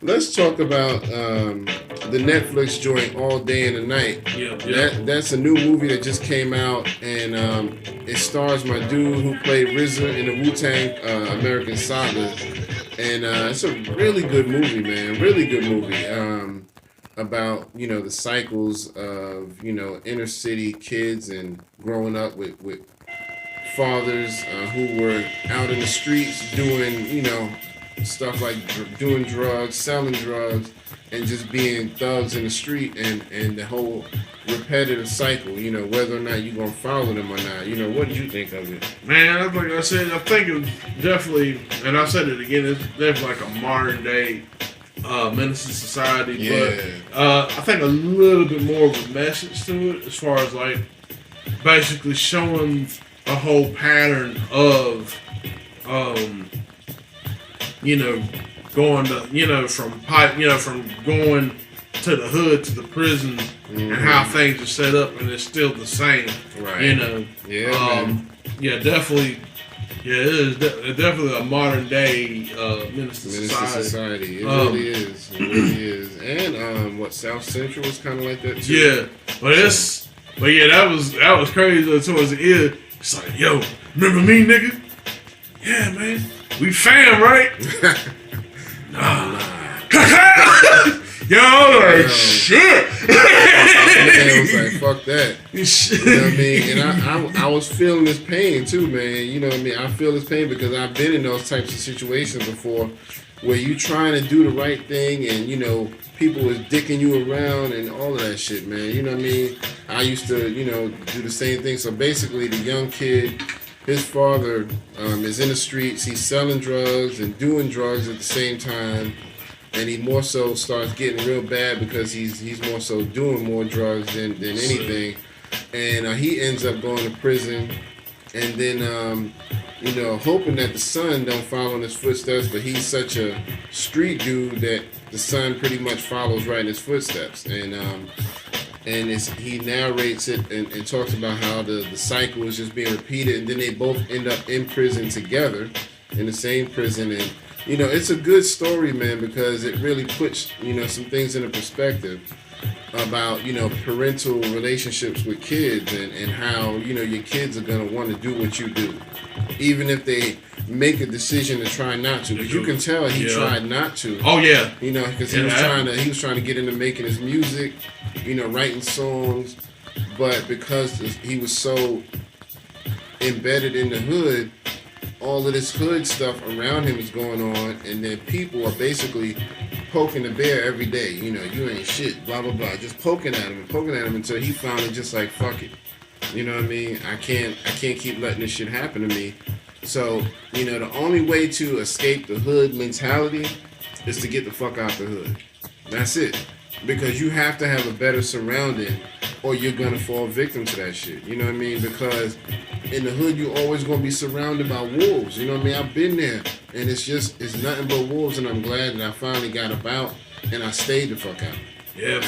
let's talk about the Netflix joint All Day and the Night. That's a new movie that just came out, and it stars my dude who played RZA in the Wu-Tang American Saga, and it's a really good movie, man. Really good movie. About the cycles of inner city kids and growing up with fathers who were out in the streets doing stuff like doing drugs, selling drugs, and just being thugs in the street, and the whole repetitive cycle. Whether or not you're gonna follow them or not. What did you think of it? Man, like I said, I think it's definitely, and I said it again, it's definitely like a modern day menace to society. Yeah. But I think a little bit more of a message to it, as far as like basically showing a whole pattern of going to, from going to the hood to the prison, and how things are set up, and it's still the same. Right. Yeah, definitely. Yeah, it is definitely a modern day menace to society. It really is. It really is. And what, South Central was kind of like that too. Yeah, but yeah, that was crazy towards the end. It's like, yo, remember me, nigga? Yeah, man. We fam, right? Nah. Yo, like, shit. I was like, fuck that. You know what I mean? And I was feeling this pain too, man. You know what I mean? I feel this pain because I've been in those types of situations before where you trying to do the right thing and, people is dicking you around and all of that shit, man. You know what I mean? I used to, do the same thing. So basically the young kid, his father is in the streets. He's selling drugs and doing drugs at the same time. And he more so starts getting real bad because he's more so doing more drugs than anything. And he ends up going to prison. And then, hoping that the son don't follow in his footsteps. But he's such a street dude that the son pretty much follows right in his footsteps. And he narrates it and talks about how the cycle is just being repeated. And then they both end up in prison together, in the same prison. And it's a good story, man, because it really puts, some things into perspective about, parental relationships with kids and how, your kids are going to want to do what you do. Even if they make a decision to try not to. Because you can tell he tried not to. Oh, yeah. Because he was trying to get into making his music, writing songs. But because he was so embedded in the hood, all of this hood stuff around him is going on, and then people are basically poking the bear every day. You ain't shit, blah, blah, blah. Just poking at him until he finally just like, fuck it. You know what I mean? I can't keep letting this shit happen to me. So, the only way to escape the hood mentality is to get the fuck out the hood. That's it. Because you have to have a better surrounding or you're going to fall victim to that shit. You know what I mean? Because in the hood, you're always going to be surrounded by wolves. You know what I mean? I've been there, and it's nothing but wolves, and I'm glad that I finally got about and I stayed the fuck out. Yeah,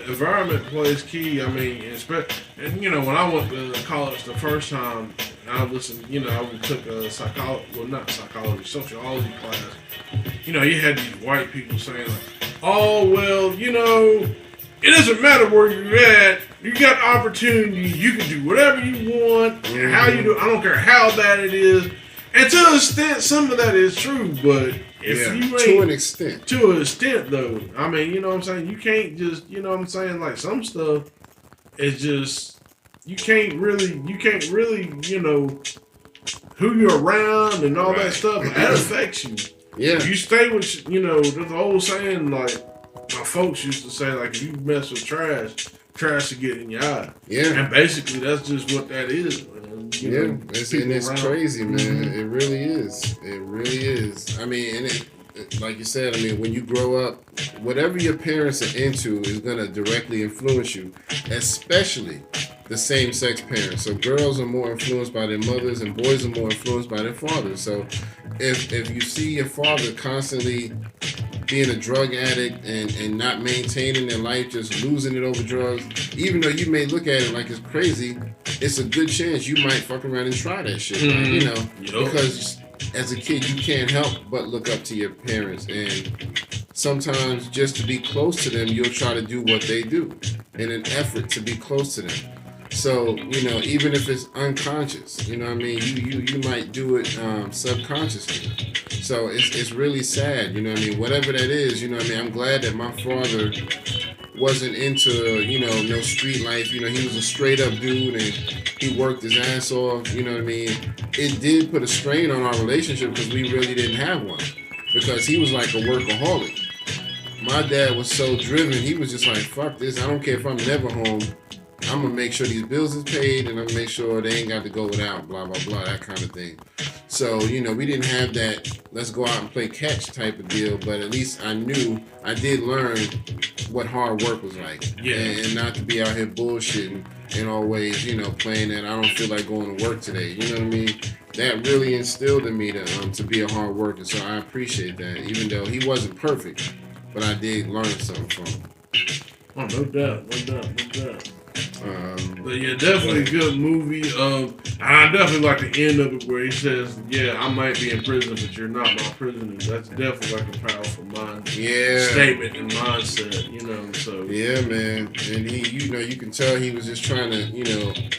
environment plays key. I mean, and when I went to college the first time, I listened. I took a sociology class. You had these white people saying like, "Oh well, it doesn't matter where you're at. You got opportunity. You can do whatever you want. And how you do. I don't care how bad it is." And to an extent, some of that is true, but if you ain't... To an extent, though. I mean, you know what I'm saying? You can't just, like some stuff is just... You can't really, who you're around and all that stuff, that affects you. Yeah. If you stay with, there's the old saying, like, my folks used to say, like, if you mess with trash will get in your eye. Yeah. And basically, that's just what that is, man. It's crazy, man. Mm-hmm. It really is. It really is. I mean, like you said, when you grow up, whatever your parents are into is going to directly influence you, especially the same-sex parents. So girls are more influenced by their mothers and boys are more influenced by their fathers. So if you see your father constantly being a drug addict and not maintaining their life, just losing it over drugs, even though you may look at it like it's crazy, it's a good chance you might fuck around and try that shit. Mm-hmm. Because as a kid you can't help but look up to your parents, and sometimes just to be close to them, you'll try to do what they do in an effort to be close to them. So, even if it's unconscious, you know what I mean? You might do it subconsciously. So it's really sad, you know what I mean? Whatever that is, you know what I mean? I'm glad that my father wasn't into, no street life. He was a straight up dude and he worked his ass off, you know what I mean? It did put a strain on our relationship because we really didn't have one. Because he was like a workaholic. My dad was so driven, he was just like, fuck this, I don't care if I'm never home. I'm going to make sure these bills is paid and I'm going to make sure they ain't got to go without, blah, blah, blah, that kind of thing. So, we didn't have that let's go out and play catch type of deal, but at least I did learn what hard work was like. Yeah. And not to be out here bullshitting and always, playing that I don't feel like going to work today. You know what I mean? That really instilled in me to be a hard worker, so I appreciate that, even though he wasn't perfect, but I did learn something from him. Oh, no doubt. But yeah, definitely a good movie. I definitely like the end of it where he says, "Yeah, I might be in prison, but you're not my prisoner." That's definitely like a powerful statement and mindset. So yeah, man. And he, you can tell he was just trying to,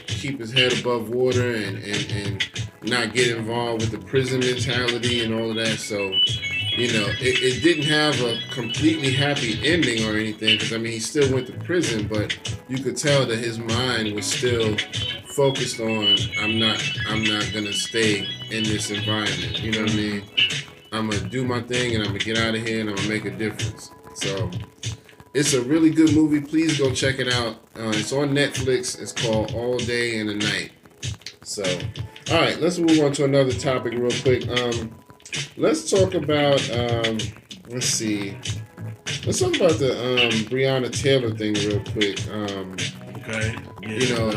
keep his head above water and not get involved with the prison mentality and all of that. So. It didn't have a completely happy ending or anything because, he still went to prison, but you could tell that his mind was still focused on, I'm not going to stay in this environment. You know what I mean? I'm going to do my thing and I'm going to get out of here and I'm going to make a difference. So it's a really good movie. Please go check it out. It's on Netflix. It's called All Day and a Night. So, all right, let's move on to another topic real quick. Let's talk about, let's talk about the Breonna Taylor thing real quick. Okay. Yeah.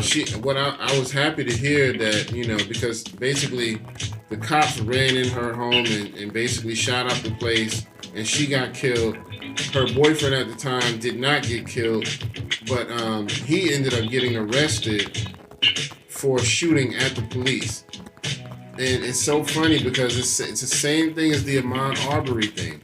I was happy to hear that, because basically the cops ran in her home and basically shot up the place and she got killed. Her boyfriend at the time did not get killed, but he ended up getting arrested for shooting at the police. And it's so funny because it's the same thing as the Ahmaud Arbery thing.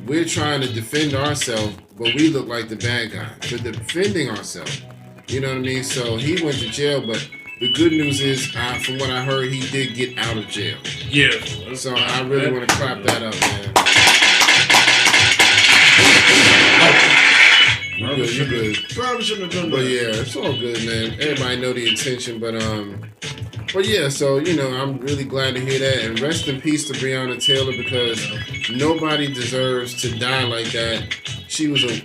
We're trying to defend ourselves, but we look like the bad guy for defending ourselves. You know what I mean? So he went to jail, but the good news is, from what I heard, he did get out of jail. Yeah. So I really want to clap that up, man. You good. Probably shouldn't have done that. But yeah, it's all good, man. Everybody know the intention, but yeah, so, I'm really glad to hear that. And rest in peace to Breonna Taylor because nobody deserves to die like that. She was a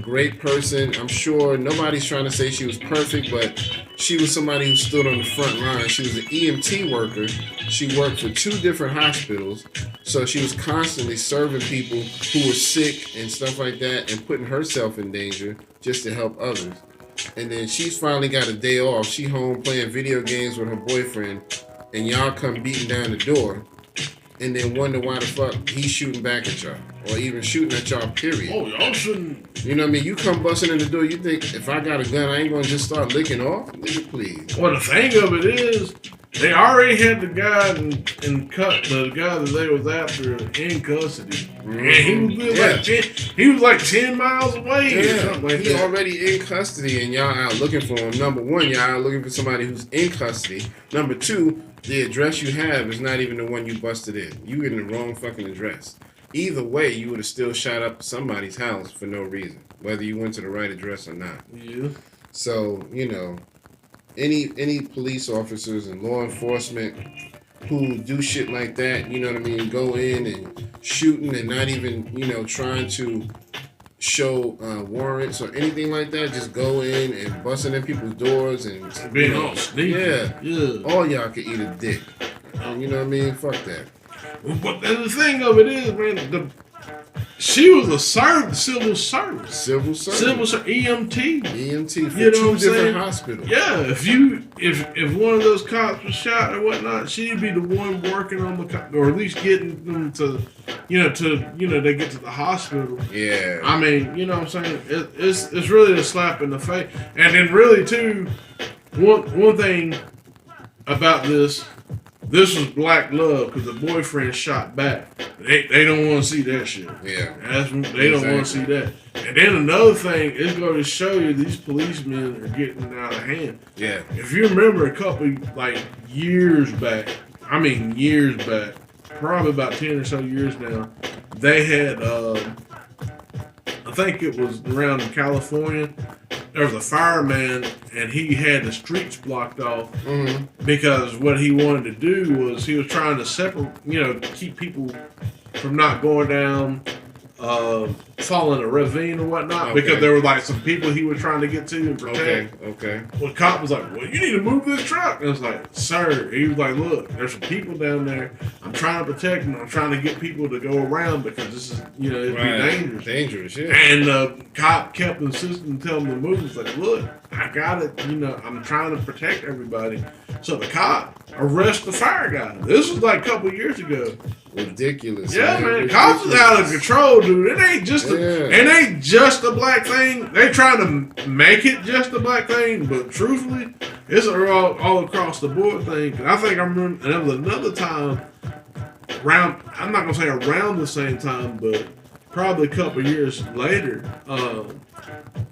great person. I'm sure nobody's trying to say she was perfect, but she was somebody who stood on the front line. She was an EMT worker. She worked for 2 different hospitals. So she was constantly serving people who were sick and stuff like that and putting herself in danger just to help others. And then she's finally got a day off. She home playing video games with her boyfriend, and y'all come beating down the door, and then wonder why the fuck he's shooting back at y'all, or even shooting at y'all, period. Oh, y'all shouldn't. You know what I mean? You come busting in the door, you think, if I got a gun, I ain't gonna just start licking off? Nigga, please. Well, the thing of it is, they already had the guy the guy that they was after in custody. And he was like 10 miles away or something like he that. already in custody and y'all out looking for him. Number 1, y'all out looking for somebody who's in custody. Number 2, the address you have is not even the one you busted in. You in the wrong fucking address. Either way, you would have still shot up somebody's house for no reason, whether you went to the right address or not. Yeah. So, any police officers and law enforcement who do shit like that, you know what I mean, go in and shooting and not even, trying to show warrants or anything like that, just go in and busting in people's doors and being all sneaky. Yeah. All y'all can eat a dick. You know what I mean? Fuck that. But the thing of it is, man, she was a civil servant. EMT. EMT for 2 different hospitals. Yeah, if one of those cops was shot or whatnot, she'd be the one working on the or at least getting them to they get to the hospital. Yeah. I mean, you know what I'm saying? It's really a slap in the face. And then really too, one thing about this this was black love because the boyfriend shot back. They don't want to see that shit. Yeah. They don't want to see that. And then another thing is going to show you these policemen are getting out of hand. Yeah. If you remember a couple, years back, probably about 10 or so years now, they had, I think it was around California, there was a fireman and he had the streets blocked off because what he wanted to do was he was trying to separate, keep people from not going down, following a ravine or whatnot, because there were some people he was trying to get to and protect. Okay. Well, the cop was like, "Well, you need to move this truck." And I was like, "Sir," he was like, "Look, there's some people down there. I'm trying to protect them. I'm trying to get people to go around because this is, it'd be dangerous." Dangerous, yeah. And the cop kept insisting, telling him to move. He's like, "Look, I got it. I'm trying to protect everybody." So the cop arrests the fire guy. This was a couple years ago. Ridiculous. Yeah, man. Cops is out of control, dude. It ain't just a black thing. They trying to make it just a black thing, but truthfully, it's all across the board thing. And I think I remember, and there was another time I'm not gonna say around the same time, but probably a couple years later,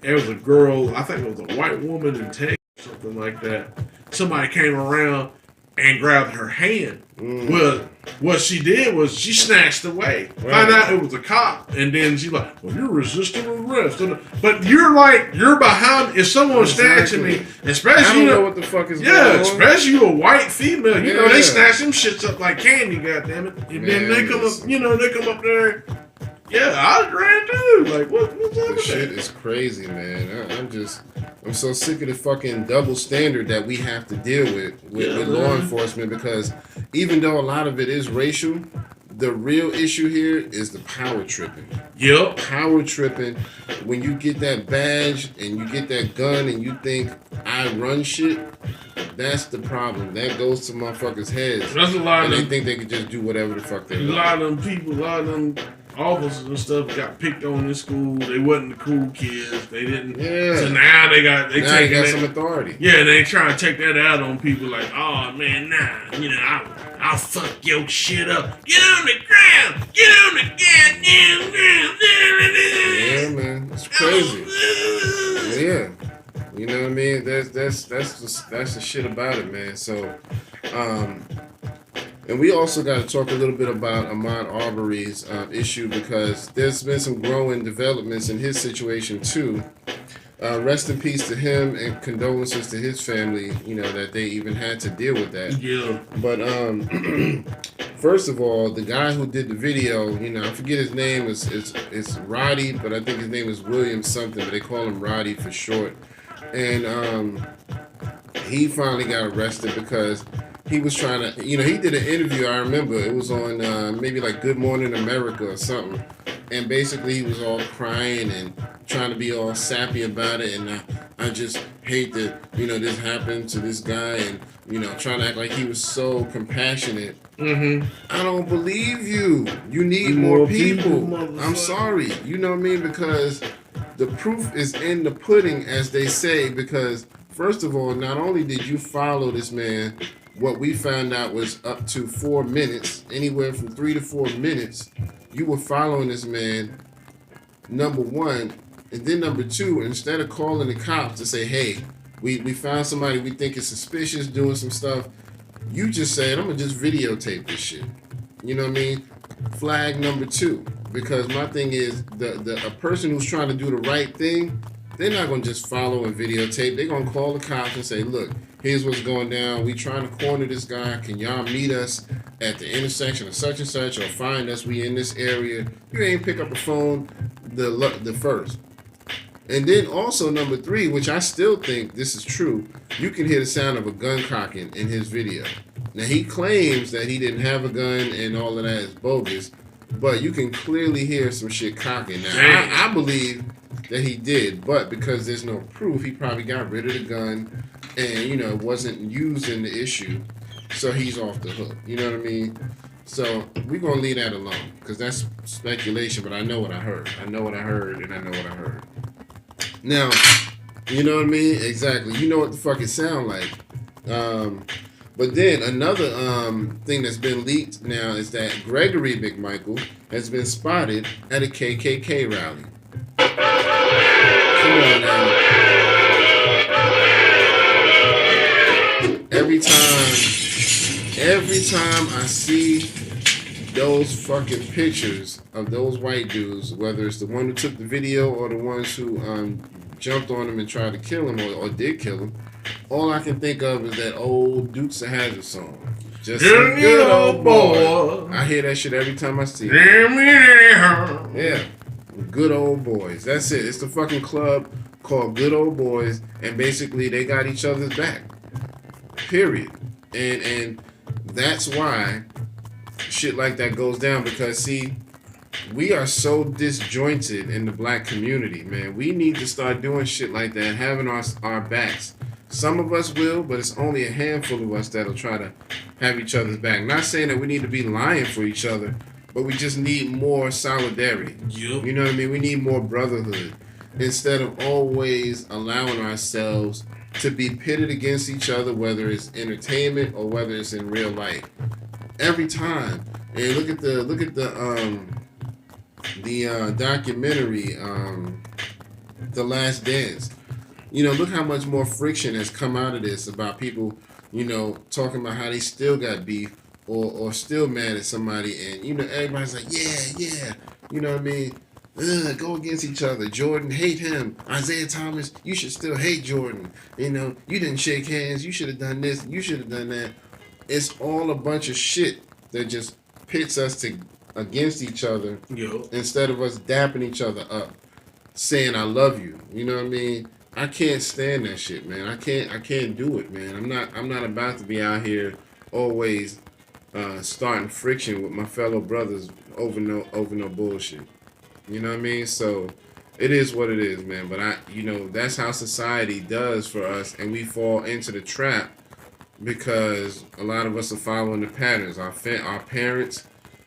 there was a girl, I think it was a white woman in Texas, something like that. Somebody came around and grabbed her hand. Well, what she did was she snatched away. Right. Found out it was a cop, and then she's like, "Well, you're resisting arrest." But you're behind. If someone's snatching me, especially I don't know what the fuck is going on. Especially you a white female, they snatch them shits up like candy, goddammit. And then they come up, they come up there. Yeah, I was grand too. What's up with that? This shit is crazy, man. I'm so sick of the fucking double standard that we have to deal with law enforcement, because even though a lot of it is racial, the real issue here is the power tripping. Yep. Power tripping. When you get that badge and you get that gun and you think I run shit, that's the problem. That goes to motherfuckers' heads. That's a lot. And they think they can just do whatever the fuck they want. A lot of them officers and stuff got picked on in school. They wasn't the cool kids. They didn't. Yeah. So now they got some authority. Yeah, they trying to take that out on people like, "Oh man, nah, I'll fuck your shit up. Get on the ground. Get on the goddamn ground." Yeah, man, it's crazy. Yeah, you know what I mean. That's the shit about it, man. So, and we also got to talk a little bit about Ahmaud Arbery's issue, because there's been some growing developments in his situation too. Rest in peace to him, and condolences to his family, that they even had to deal with that. Yeah. But first of all, the guy who did the video, I forget his name, it's Roddy, but I think his name is William something, but they call him Roddy for short. And he finally got arrested because he was trying to, he did an interview, I remember, it was on maybe Good Morning America or something, and basically he was all crying and trying to be all sappy about it, and I just hate that, this happened to this guy, and, trying to act like he was so compassionate. Mm-hmm. I don't believe you. You need more people. I'm sorry. You know what I mean? Because the proof is in the pudding, as they say, because first of all, not only did you follow this man, what we found out was up to 4 minutes, anywhere from 3 to 4 minutes, you were following this man, number one, and then number two, instead of calling the cops to say, "Hey, we found somebody we think is suspicious doing some stuff," you just said, "I'm going to just videotape this shit." You know what I mean? Flag number two. Because my thing is, a person who's trying to do the right thing, they're not going to just follow and videotape. They're going to call the cops and say, "Look, here's what's going down. We trying to corner this guy. Can y'all meet us at the intersection of such and such, or find us? We in this area." You ain't pick up the phone the first. And then also number three, which I still think this is true, you can hear the sound of a gun cocking in his video. Now he claims that he didn't have a gun and all of that is bogus, but you can clearly hear some shit cocking. Now I believe that he did, but because there's no proof, he probably got rid of the gun and, it wasn't used in the issue, so he's off the hook. You know what I mean? So we're going to leave that alone, because that's speculation, but I know what I heard. I know what I heard, and I know what I heard. Now, you know what I mean? Exactly. You know what the fuck it sound like. But then another thing that's been leaked now is that Gregory McMichael has been spotted at a KKK rally. Come on now. Every time I see those fucking pictures of those white dudes, whether it's the one who took the video or the ones who jumped on him and tried to kill him or did kill him, all I can think of is that old Dukes of Hazzard song. Just some good old boy. I hear that shit every time I see it. Yeah. Good old boys. That's it. It's the fucking club called Good Old Boys, and basically they got each other's back. Period. And that's why shit like that goes down, because see, we are so disjointed in the black community, man. We need to start doing shit like that, having our backs. Some of us will, but it's only a handful of us that'll try to have each other's back. Not saying that we need to be lying for each other, but we just need more solidarity. Yep. You know what I mean? We need more brotherhood instead of always allowing ourselves to be pitted against each other, whether it's entertainment or whether it's in real life. Every time. And look at the documentary, The Last Dance. You know, look how much more friction has come out of this about people, you know, talking about how they still got beef or still mad at somebody, and you know, everybody's like, yeah, you know what I mean? Go against each other. Jordan, hate him. Isaiah Thomas, you should still hate Jordan. You know, you didn't shake hands. You should have done this. You should have done that. It's all a bunch of shit that just pits us against each other. Yo. Instead of us dapping each other up, saying I love you. You know what I mean? I can't stand that shit, man. I can't do it, man. I'm not about to be out here always starting friction with my fellow brothers over no bullshit. You know what I mean? So it is what it is, man. But that's how society does for us, and we fall into the trap because a lot of us are following the patterns. Our parents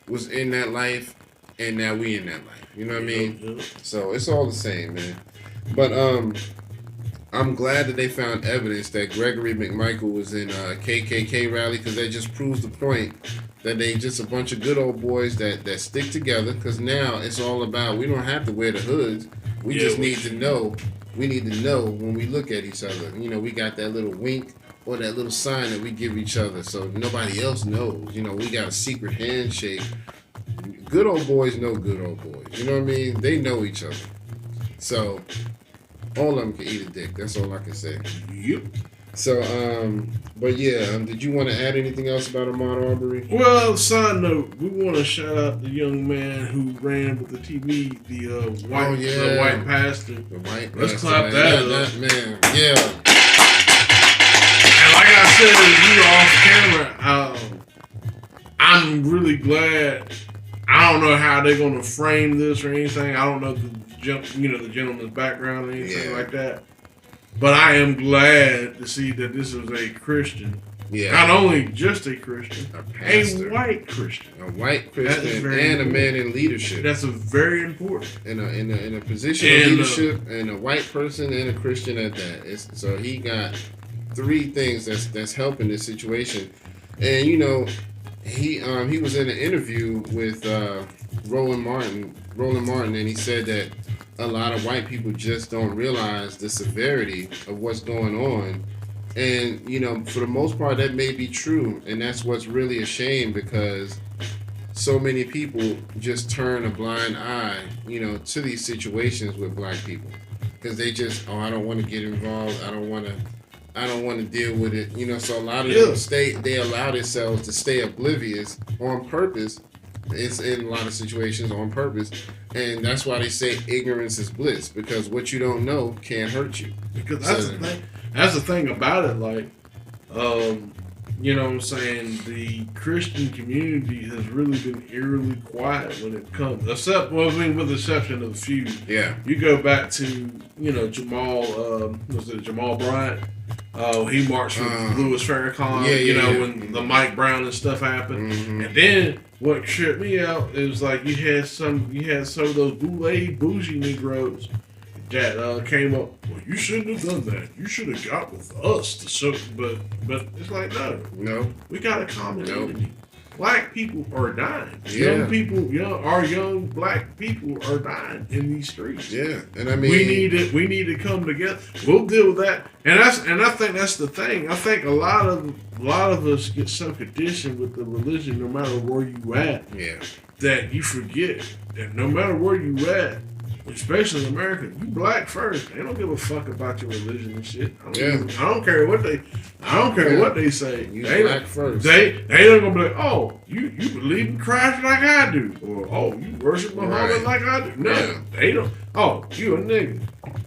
was in that life, and now we in that life. You know what I mean? Yep. So it's all the same, man. But I'm glad that they found evidence that Gregory McMichael was in a KKK rally, because that just proves the point that they just a bunch of good old boys that stick together, because now it's all about, we don't have to wear the hoods. We just need to know. We need to know when we look at each other. You know, we got that little wink or that little sign that we give each other so nobody else knows. You know, we got a secret handshake. Good old boys know good old boys. You know what I mean? They know each other. So all of them can eat a dick. That's all I can say. Yep. So, but yeah, did you want to add anything else about Ahmaud Arbery? Well, side note, we want to shout out the young man who ran with the TV, the white pastor. The white Let's pastor, clap man. that up. That man, yeah. And like I said, you off camera, I'm really glad. I don't know how they're going to frame this or anything. I don't know the gentleman's background or anything like that. But I am glad to see that this is a Christian. Yeah. Not only just a Christian, a white Christian. A white Christian and a man in leadership. That's very important. In a position of leadership, and a white person and a Christian at that. So he got three things that's helping this situation. And you know, he was in an interview with Roland Martin, and he said that a lot of white people just don't realize the severity of what's going on. And, you know, for the most part, that may be true. And that's what's really a shame, because so many people just turn a blind eye, you know, to these situations with black people. Because they just, I don't want to get involved. I don't want to deal with it. You know, so a lot of them they allow themselves to stay oblivious on purpose. It's in a lot of situations on purpose. And that's why they say ignorance is bliss, because what you don't know can't hurt you. Because that's the thing about it. Like, you know what I'm saying? The Christian community has really been eerily quiet when it comes, with the exception of a few. Yeah. You go back to, you know, Jamal Bryant? He marched with Louis Farrakhan, when the Mike Brown and stuff happened. Mm-hmm. And then what tripped me out is like you had some of those bougie Negroes that came up. Well, you shouldn't have done that. You should have got with us to show. But it's like no. We got a common enemy. Black people are dying. Yeah. Our young black people are dying in these streets. Yeah, and I mean, we need to come together. We'll deal with that, and I think that's the thing. I think a lot of us get so conditioned with the religion, no matter where you at, that you forget that no matter where you at, especially in America, you black first. They don't give a fuck about your religion and shit. I don't care what they say. You black first. They don't gonna be like, oh, you believe in Christ like I do, or oh, you worship Muhammad like I do. No, they don't. Oh, you a nigga.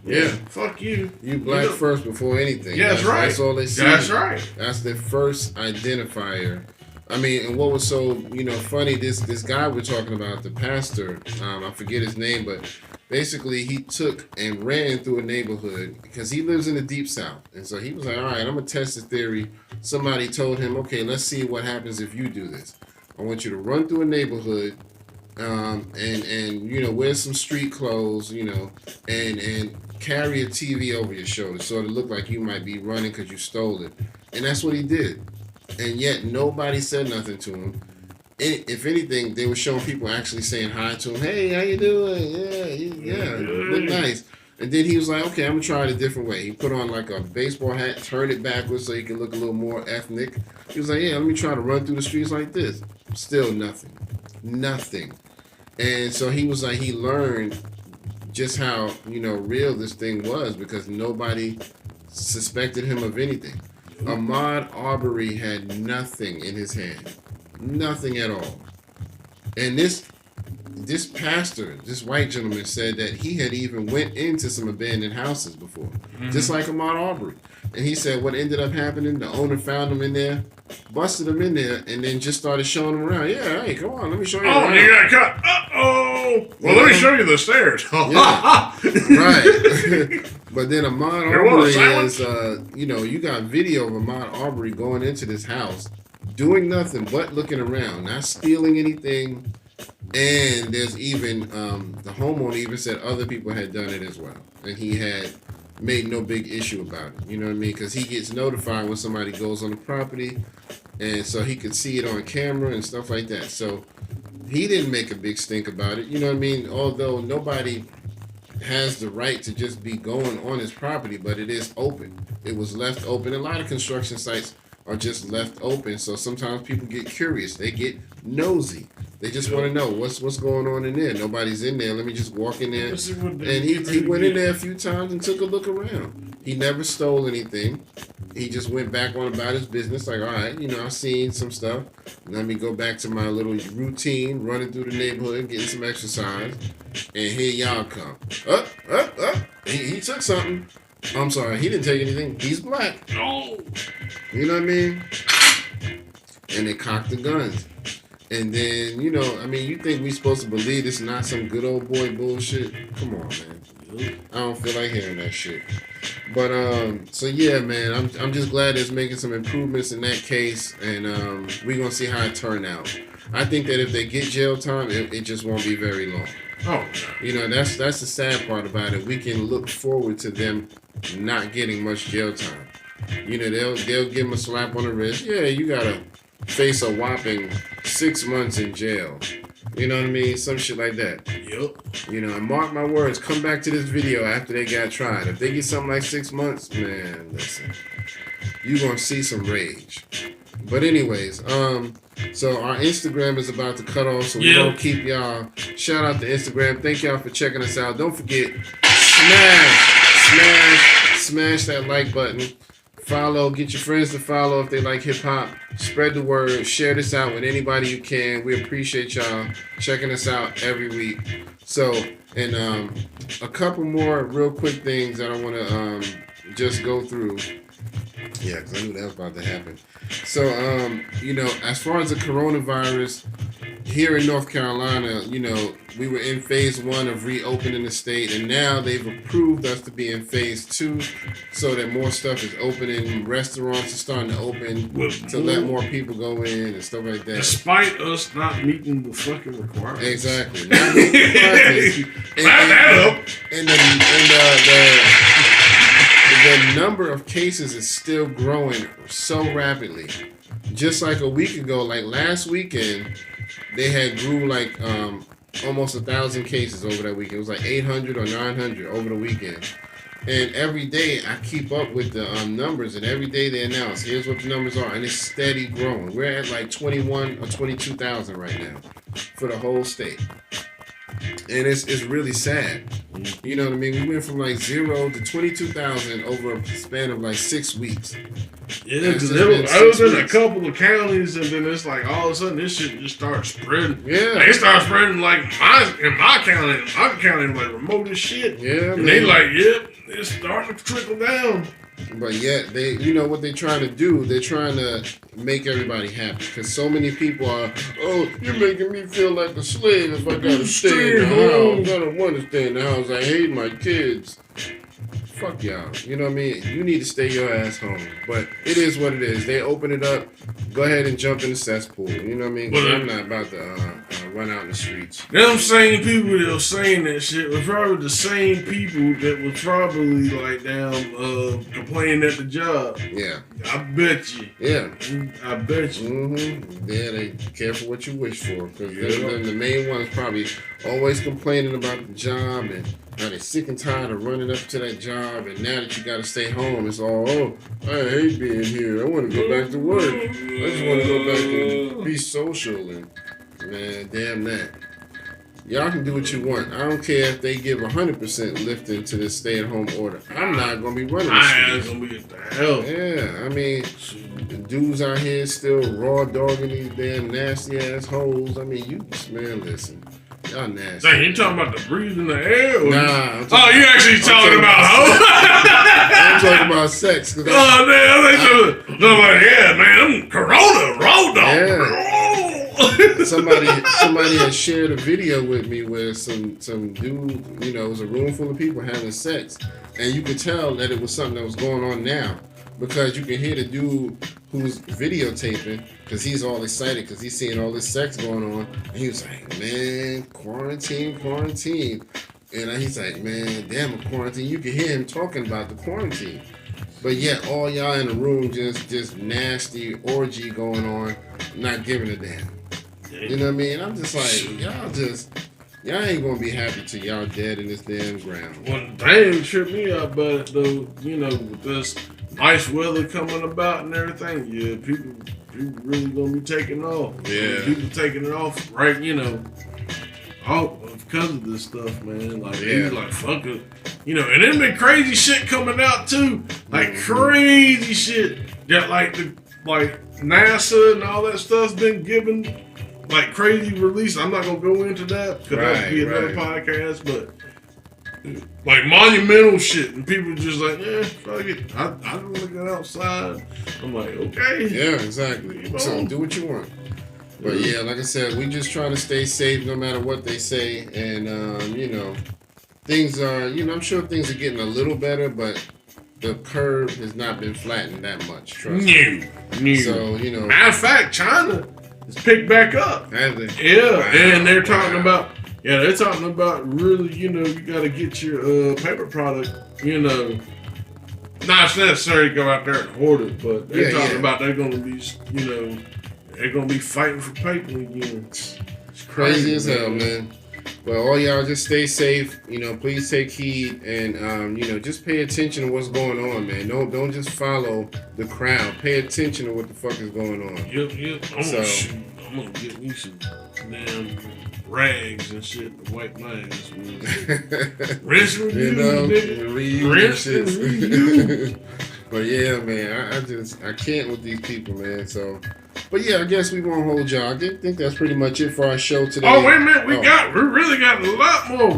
Yeah, fuck you. You black first before anything. Yeah, that's right. That's all they see. That's right. That's the first identifier. I mean, and what was so funny? This guy we're talking about, the pastor. I forget his name, but basically he took and ran through a neighborhood because he lives in the deep south, and so he was like, all right, I'm gonna test the theory. Somebody told him, okay, let's see what happens if you do this. I want you to run through a neighborhood, and wear some street clothes, and carry a TV over your shoulder so it look like you might be running because you stole it. And that's what he did. And yet nobody said nothing to him. If anything, they were showing people actually saying hi to him. Hey, how you doing? Yeah, look nice. And then he was like, okay, I'm going to try it a different way. He put on like a baseball hat, turned it backwards so he could look a little more ethnic. He was like, yeah, let me try to run through the streets like this. Still nothing. Nothing. And so he was like, he learned just how, real this thing was because nobody suspected him of anything. Ahmaud Arbery had nothing in his hand. Nothing at all. And this pastor, this white gentleman, said that he had even went into some abandoned houses before, just like Ahmaud Arbery. And he said what ended up happening, the owner found him in there, busted him in there, and then just started showing him around. Yeah, hey, come on, let me show you around. You got caught. Uh-oh. Well, let me show you the stairs. Right. But then Ahmaud Arbery is, you got video of Ahmaud Arbery going into this house, doing nothing but looking around, not stealing anything. And there's even, the homeowner even said other people had done it as well. And he had made no big issue about it. You know what I mean? Because he gets notified when somebody goes on the property. And so he could see it on camera and stuff like that. So he didn't make a big stink about it. You know what I mean? Although nobody has the right to just be going on his property, but it is open. It was left open. A lot of construction sites are just left open. So sometimes people get curious. They get nosy. They just want to know what's going on in there. Nobody's in there. Let me just walk in there. And he went in there a few times and took a look around. He never stole anything. He just went back on about his business. Like, all right, I've seen some stuff. Let me go back to my little routine, running through the neighborhood, getting some exercise. And here y'all come. Up. He took something. I'm sorry, he didn't take anything. He's black. No. You know what I mean? And they cocked the guns. And then, you think we supposed to believe this is not some good old boy bullshit? Come on, man. I don't feel like hearing that shit. But, so yeah, man, I'm just glad it's making some improvements in that case. And we're going to see how it turn out. I think that if they get jail time, it just won't be very long. Oh, that's the sad part about it. We can look forward to them not getting much jail time. They'll give them a slap on the wrist. Yeah, you gotta face a whopping 6 months in jail. You know what I mean? Some shit like that. Yep. And mark my words, come back to this video after they got tried. If they get something like 6 months, man, listen, you gonna see some rage. But anyways, so our Instagram is about to cut off, so we're gonna keep y'all. Shout out to Instagram. Thank y'all for checking us out. Don't forget, smash that like button. Follow, get your friends to follow if they like hip hop. Spread the word. Share this out with anybody you can. We appreciate y'all checking us out every week. So, and a couple more real quick things that I want to just go through. Yeah, because I knew that was about to happen. So, as far as the coronavirus, here in North Carolina, we were in phase 1 of reopening the state, and now they've approved us to be in phase 2 so that more stuff is opening. Restaurants are starting to open to let more people go in and stuff like that. Despite us not meeting the fucking requirements. Exactly. Not meeting the requirements. And the number of cases is still growing so rapidly. Just like a week ago, like last weekend, they had grew like almost 1,000 cases over that weekend. It was like 800 or 900 over the weekend. And every day I keep up with the numbers, and every day they announce, here's what the numbers are, and it's steady growing. We're at like 21 or 22,000 right now for the whole state. And it's really sad. You know what I mean? We went from like 0 to 22,000 over a span of like 6 weeks. Yeah, because I was in a couple of counties, and then it's like all of a sudden this shit just starts spreading. Yeah, like, it starts spreading like in my county, like remote as shit. Yeah, and they like, yep, it's starting to trickle down. But yet they, you know what they're trying to do? They're trying to make everybody happy because so many people are. Oh, you're making me feel like a slave if I gotta stay in the house. I don't want to stay in the house. I hate my kids. Fuck y'all. You know what I mean? You need to stay your ass home. But it is what it is. They open it up. Go ahead and jump in the cesspool. You know what I mean? 'Cause I'm not about to run out in the streets. Them same people that were saying that shit were probably the same people that was probably like complaining at the job. Yeah. I bet you. Yeah. I bet you. Mm-hmm. Yeah, they careful what you wish for. Because the main one is probably always complaining about the job and how they're sick and tired of running up to that job, and now that you got to stay home, it's all, oh, I hate being here. I want to go back to work. I just want to go back and be social. And man, damn that. Y'all can do what you want. I don't care if they give 100% lifting to this stay-at-home order. I'm not going to be running the streets. I'm going to be at the hell. Yeah, I mean, the dudes out here still raw dogging these damn nasty-ass hoes. I mean, man, listen. Y'all nasty. Dang, you talking about the breathe in the air? Or nah. You actually talking about hoes? I'm talking about sex. Oh, damn. They're like, yeah, man, I'm Corona, raw dog. Yeah. Somebody had shared a video with me where some dude, you know, it was a room full of people having sex, and you could tell that it was something that was going on now because you can hear the dude who's videotaping because he's all excited because he's seeing all this sex going on, and he was like, man, quarantine. And he's like, man, damn, a quarantine. You can hear him talking about the quarantine. But yet, all y'all in the room just nasty orgy going on, not giving a damn. You know what I mean? I'm just like, y'all ain't gonna be happy till y'all dead in this damn ground. Well, damn, trip me out about it though. You know, with this nice weather coming about and everything, yeah, people really gonna be taking off. Yeah, people taking it off, right? You know, all because of this stuff, man. Like, like fuck it, you know. And then been crazy shit coming out too, like crazy shit that like NASA and all that stuff's been given. Like crazy release. I'm not gonna go into that because that would be another podcast. But like monumental shit, and people just like, yeah, fuck it. I don't want to go outside. I'm like, okay. Yeah, exactly. You know? So do what you want. But yeah, like I said, we just trying to stay safe no matter what they say, and you know, things are. You know, I'm sure things are getting a little better, but the curve has not been flattened that much. Trust me. So you know, matter of fact, China. It's picked back up. Have they? Yeah, wow. And they're talking about really, you know, you got to get your paper product, you know, not necessarily go out there and hoard it, but they're talking about they're going to be, you know, they're going to be fighting for paper again. It's crazy as hell, man. But all y'all just stay safe, you know, please take heed and, you know, just pay attention to what's going on, man. Don't just follow the crowd. Pay attention to what the fuck is going on. Yep. I'm going to get me some damn rags and shit to wipe my ass with. Rinse and reuse, nigga. Rinse and reuse. But yeah, man, I can't with these people, man, so... But yeah, I guess we won't hold y'all. I think that's pretty much it for our show today. Oh, wait a minute. We really got a lot more.